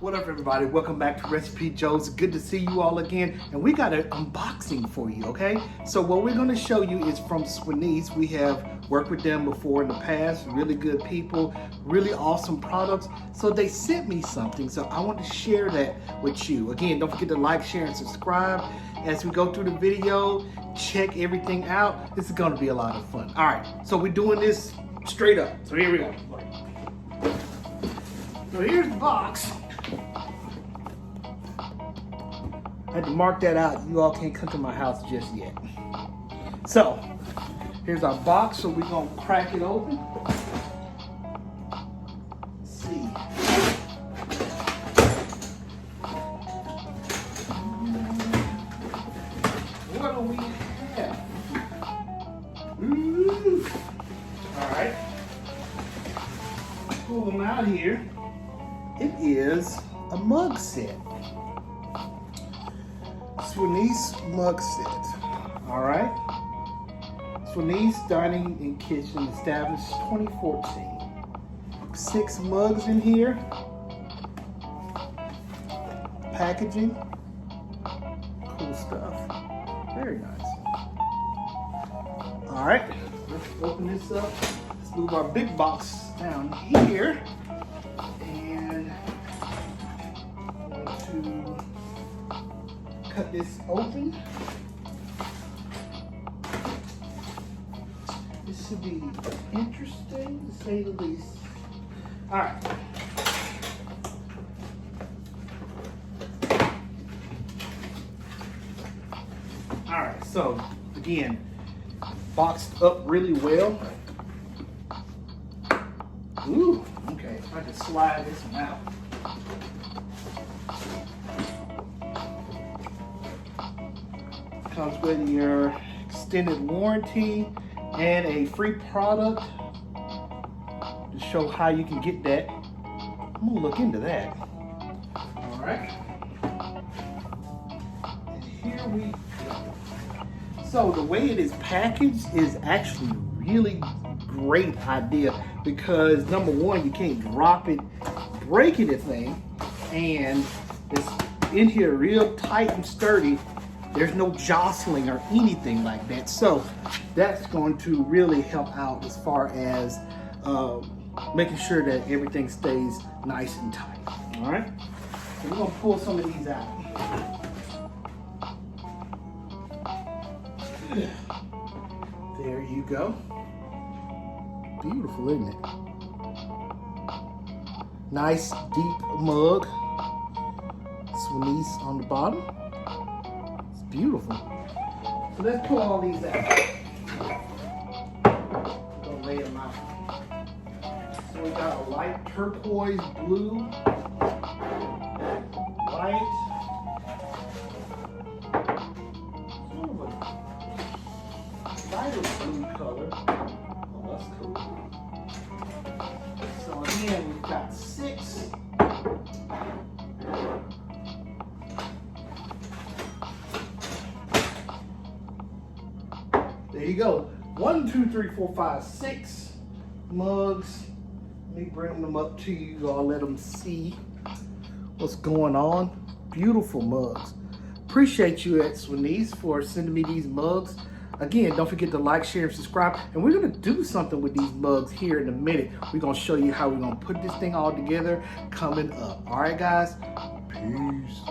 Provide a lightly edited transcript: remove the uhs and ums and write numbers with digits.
What up, everybody? Welcome back to Recipejoes. Good to see you all again. And we got an unboxing for you, okay? So what we're going to show you is from Sweese. We have worked with them before in the past. Really good people, really awesome products. So they sent me something, so I want to share that with you. Again, don't forget to like, share, and subscribe. As we go through the video, check everything out. This is going to be a lot of fun. All right, so we're doing this straight up. So here we go. So here's the box. I had to mark that out. You all can't come to my house just yet. So, here's our box. So we're gonna crack it open. Let's see. What do we have? Ooh. All right. Pull them out here. It is a mug set. Sweese mug set. All right. Sweese Dining and Kitchen, established 2014. 6 mugs in here. Packaging. Cool stuff. Very nice. All right. Let's open this up. Let's move our big box down here. And I'm going to cut this open. This should be interesting to say the least. All right. All right, so again, boxed up really well. Ooh, okay, if I can slide this one out. Comes with your extended warranty and a free product to show how you can get that. I'm gonna look into that. All right. And here we go. So the way it is packaged is actually really great idea because number one, you can't drop it, break anything, and it's in here real tight and sturdy. There's no jostling or anything like that. So that's going to really help out as far as making sure that everything stays nice and tight. All right, so we're gonna pull some of these out. There you go. Beautiful, isn't it? Nice deep mug. Sweese on the bottom. Beautiful. So let's pull all these out. We're gonna lay them out. So we got a light turquoise blue, light, sort of a lighter blue color. Oh, that's cool. So again, we've got 6. There you go. 1, 2, 3, 4, 5, 6 mugs. Let me bring them up to you. I'll let them see what's going on. Beautiful mugs. Appreciate you at Sweese for sending me these mugs. Again, don't forget to like, share, and subscribe. And we're going to do something with these mugs here in a minute. We're going to show you how we're going to put this thing all together coming up. All right, guys? Peace.